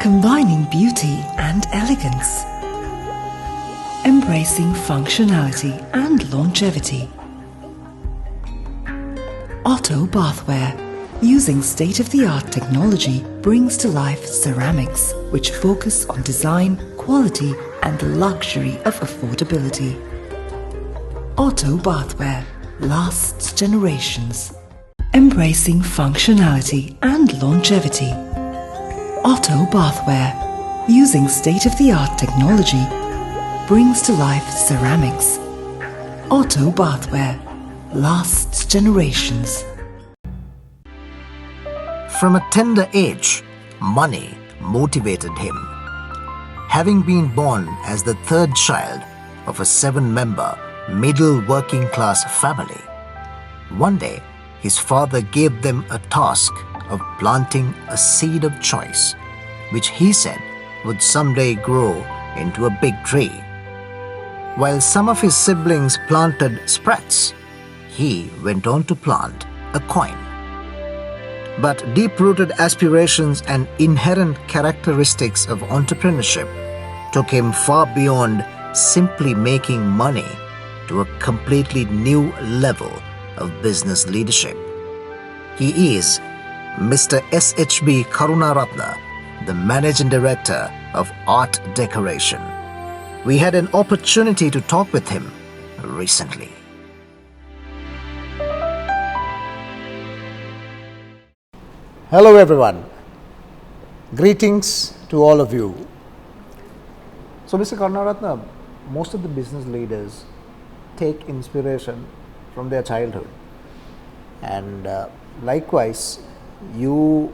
combining beauty and elegance, embracing functionality and longevity. Otto Bathware, using state-of-the-art technology, brings to life ceramics which focus on design, quality and the luxury of affordability. Otto Bathware lasts generations, embracing functionality and longevity. Otto Bathware, using state-of-the-art technology, brings to life ceramics. Otto Bathware lasts generations. From a tender age, money motivated him. Having been born as the third child of a 7-member middle working class family, one day his father gave them a task of planting a seed of choice, which he said would someday grow into a big tree. While some of his siblings planted sprats, he went on to plant a coin. But deep-rooted aspirations and inherent characteristics of entrepreneurship took him far beyond simply making money to a completely new level of business leadership. He is Mr. SHB Karunaratne, the Managing Director of Art Decoration. We had an opportunity to talk with him recently. Hello everyone. Greetings to all of you. So Mr. Karunaratne, most of the business leaders take inspiration from their childhood, and likewise you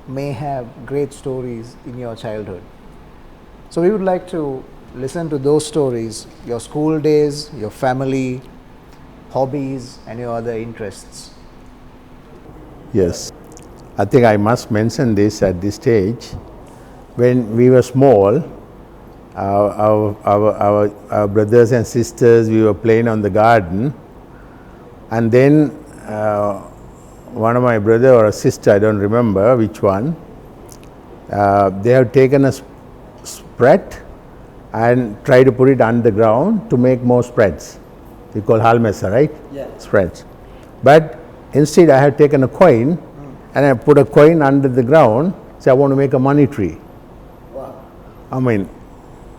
may have great stories in your childhood. So we would like to listen to those stories, your school days, your family, hobbies and your other interests. Yes, I think I must mention this at this stage. When we were small, our brothers and sisters, we were playing on the garden, and then one of my brother or a sister, I don't remember which one, they have taken a spread and try to put it underground to make more spreads. We call halmesa, right? Yeah. Spreads. But instead I have taken a coin and I put a coin under the ground, so I want to make a money tree. Wow. I mean,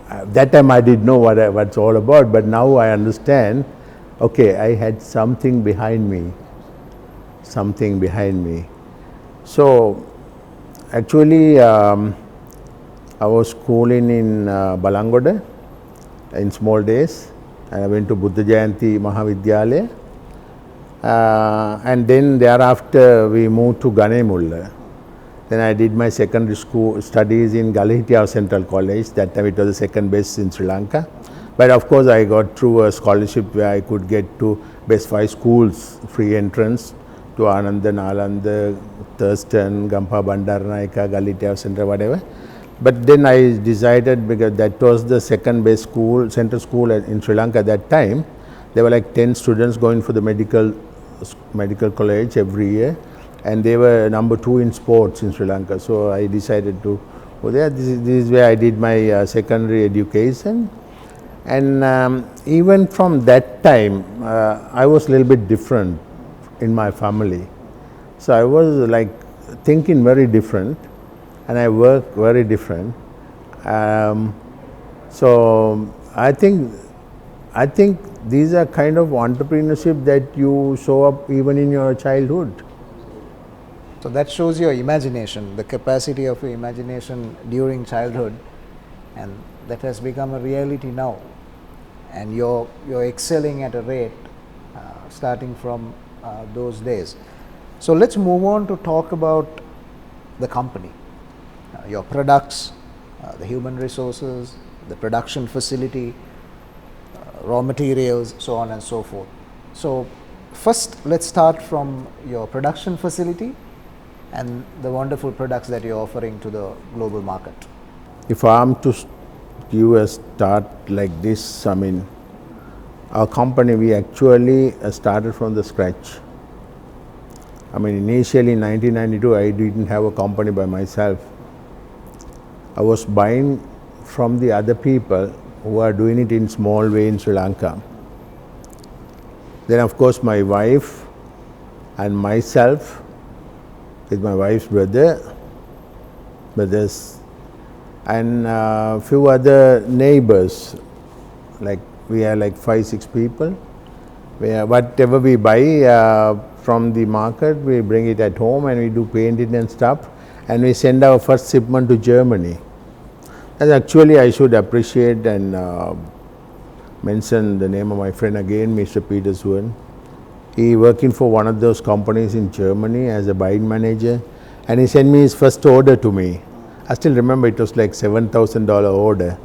that time I didn't know what it's all about, but now I understand, okay, I had something behind me. So actually I was schooling in Balangoda in small days, and I went to Buddha Jayanti Mahavidyalaya, and then thereafter we moved to Ganemulla. Then I did my secondary school studies in Galihitiya Central College. That time it was the second best in Sri Lanka. But of course I got through a scholarship where I could get to best 5 schools, free entrance to Ananda, Nalanda, Thurston, Gampa, Bandaranaike, Galihitiya Central, whatever. But then I decided, because that was the second best school, central school in Sri Lanka at that time. There were like 10 students going for the medical college every year, and they were number 2 in sports in Sri Lanka. So I decided to go there. This is where I did my secondary education. And even from that time, I was a little bit different in my family. So I was like thinking very different, and I work very different. So I think these are kind of entrepreneurship that you show up even in your childhood. So that shows your imagination, the capacity of your imagination during childhood, and that has become a reality now. And you're excelling at a rate starting from those days. So let's move on to talk about the company, your products, the human resources, the production facility, raw materials, so on and so forth. So first let's start from your production facility and the wonderful products that you're offering to the global market. If I am to give a start like this, I mean, our company, we actually started from the scratch. I mean, initially in 1992, I didn't have a company by myself. I was buying from the other people who are doing it in small way in Sri Lanka. Then of course my wife and myself with my wife's brothers and a few other neighbors, like we are like 5-6 people. Whatever we buy from the market, we bring it at home and we do painting and stuff, and we send our first shipment to Germany. And actually I should appreciate and mention the name of my friend again, Mr. Peter Suen. He working for one of those companies in Germany as a buying manager, and he sent me his first order to me. I still remember it was like $7,000 order.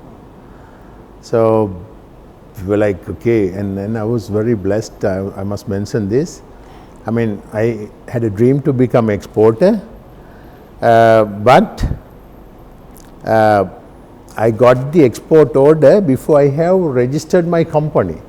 So we were like, okay, and then I was very blessed. I must mention this. I mean, I had a dream to become exporter, but I got the export order before I have registered my company.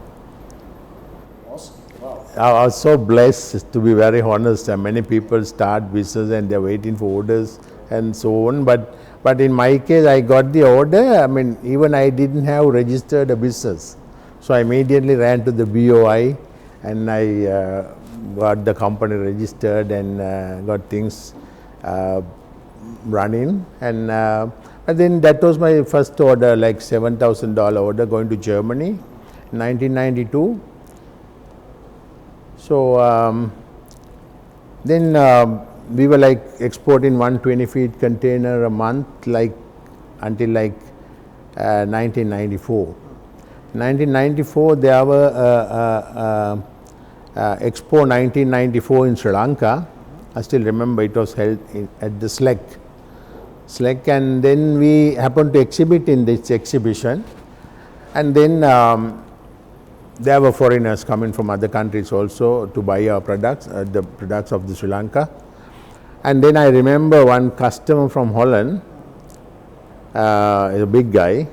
I was so blessed, to be very honest. Many people start business and they're waiting for orders and so on. But in my case, I got the order. I mean, even I didn't have registered a business. So I immediately ran to the BOI and I got the company registered and got things running. And then that was my first order, like $7,000 order going to Germany in 1992. So then we were like exporting 120 feet container a month, like until like 1994. 1994 there were Expo 1994 in Sri Lanka. I still remember it was held at the SLEC, and then we happened to exhibit in this exhibition, and then there were foreigners coming from other countries also to buy our products, the products of the Sri Lanka. And then I remember one customer from Holland, a big guy,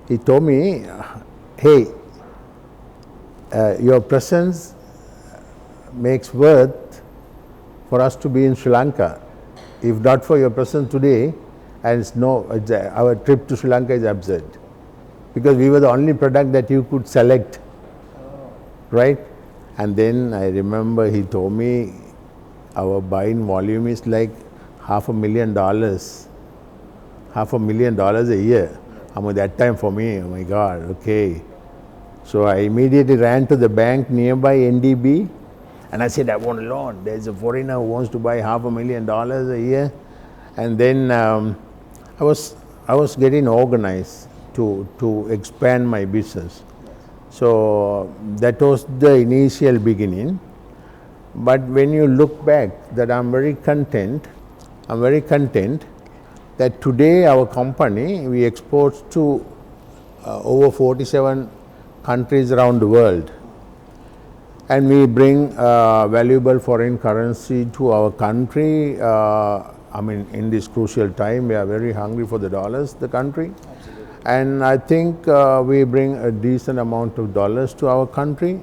he told me, hey, your presence makes worth for us to be in Sri Lanka. If not for your presence today, and our trip to Sri Lanka is absurd, because we were the only product that you could select. Right? And then I remember he told me our buying volume is like $500,000, $500,000 a year. I mean, that time for me, oh my God, okay. So I immediately ran to the bank nearby, NDB, and I said, I want a loan. There's a foreigner who wants to buy $500,000 a year. And then I was getting organized to expand my business. So that was the initial beginning. But when you look back, that I'm very content that today our company, we export to over 47 countries around the world. And we bring valuable foreign currency to our country. I mean, in this crucial time, we are very hungry for the dollars, the country. And I think we bring a decent amount of dollars to our country,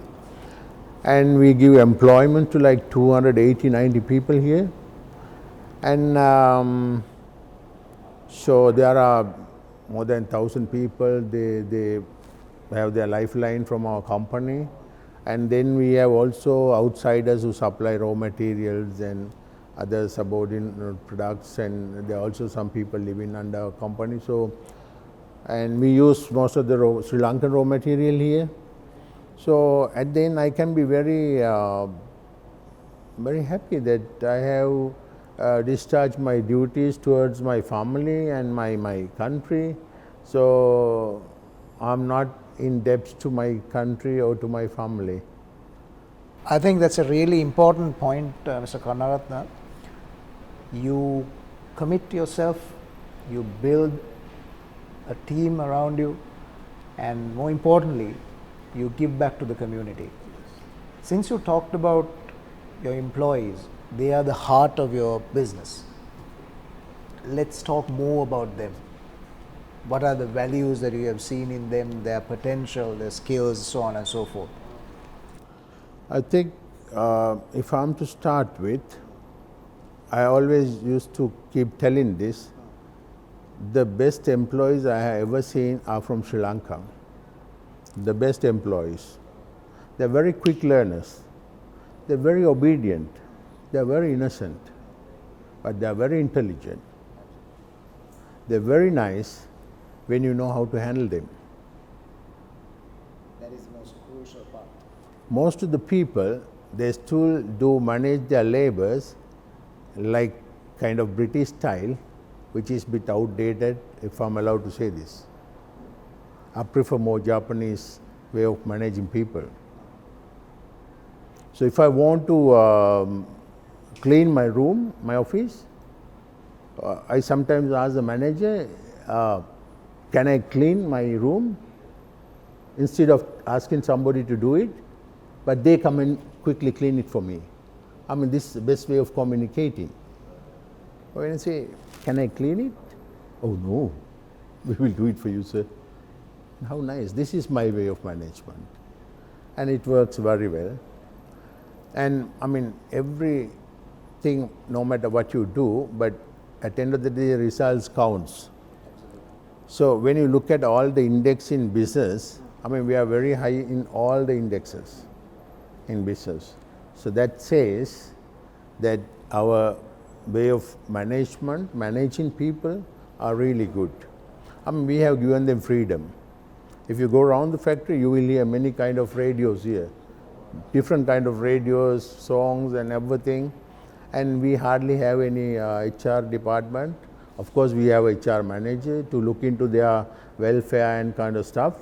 and we give employment to like 280-90 people here. And so there are more than 1,000 people, they have their lifeline from our company. And then we have also outsiders who supply raw materials and other subordinate products, and there are also some people living under our company. So, and we use most of the Sri Lankan raw material here. So at the end I can be very happy that I have discharged my duties towards my family and my country. So I'm not in debt to my country or to my family. I think that's a really important point, Mr. Karnaratna. You commit yourself, you build a team around you, and more importantly, you give back to the community. Since you talked about your employees, they are the heart of your business. Let's talk more about them. What are the values that you have seen in them, their potential, their skills, so on and so forth? I think if I'm to start with, I always used to keep telling this, the best employees I have ever seen are from Sri Lanka. The best employees. They're very quick learners. They're very obedient. They're very innocent. But they're very intelligent. They're very nice when you know how to handle them. That is the most crucial part. Most of the people, they still do manage their labors like kind of British style, which is a bit outdated, if I'm allowed to say this. I prefer more Japanese way of managing people. So if I want to clean my room, my office, I sometimes ask the manager, can I clean my room? Instead of asking somebody to do it, but they come and quickly clean it for me. I mean, this is the best way of communicating. When I say, can I clean it? Oh no, we will do it for you, sir. How nice. This is my way of management. And it works very well. And I mean, everything, no matter what you do, but at the end of the day, results counts. So when you look at all the index in business, I mean, we are very high in all the indexes in business. So that says that our way of management, managing people are really good. I mean, we have given them freedom. If you go around the factory, you will hear many kind of radios here. Different kind of radios, songs and everything. And we hardly have any HR department. Of course, we have HR manager to look into their welfare and kind of stuff.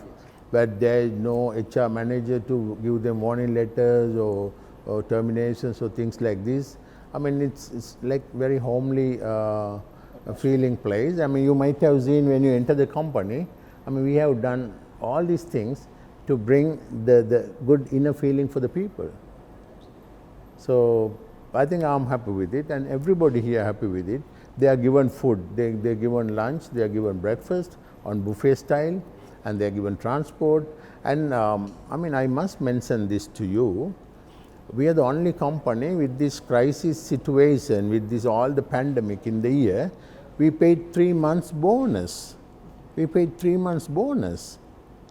But there is no HR manager to give them warning letters or terminations or things like this. I mean, it's like very homely feeling place. I mean, you might have seen when you enter the company, I mean, we have done all these things to bring the good inner feeling for the people. So I think I'm happy with it, and everybody here happy with it. They are given food, they're given lunch, they are given breakfast on buffet style, and they are given transport. And I mean, I must mention this to you. We are the only company with this crisis situation, with this all the pandemic in the year, we paid 3 months bonus. We paid 3 months bonus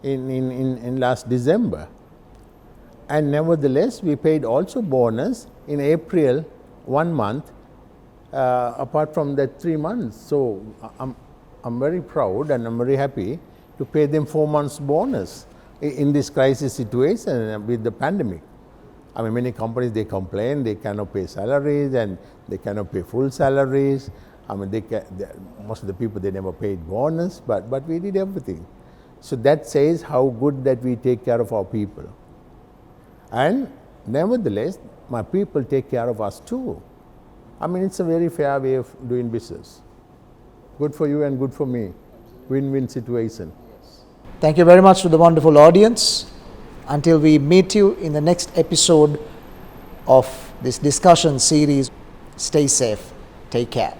in last December. And nevertheless, we paid also bonus in April 1 month, apart from that 3 months. So I'm very proud and I'm very happy to pay them 4 months bonus in this crisis situation with the pandemic. I mean, many companies, they complain they cannot pay salaries and they cannot pay full salaries. I mean, most of the people, they never paid bonus, but we did everything. So that says how good that we take care of our people. And nevertheless, my people take care of us too. I mean, it's a very fair way of doing business. Good for you and good for me. Win-win situation. Thank you very much to the wonderful audience. Until we meet you in the next episode of this discussion series, stay safe, take care.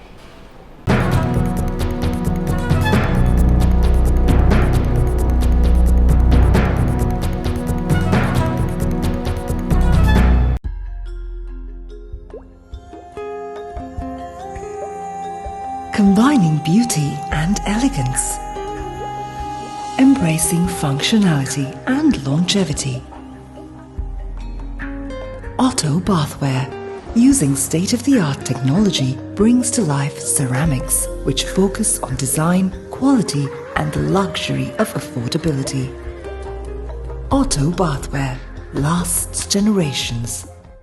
Combining beauty and elegance. Embracing functionality and longevity. Otto Bathware, using state-of-the-art technology, brings to life ceramics which focus on design, quality and the luxury of affordability. Otto Bathware lasts generations.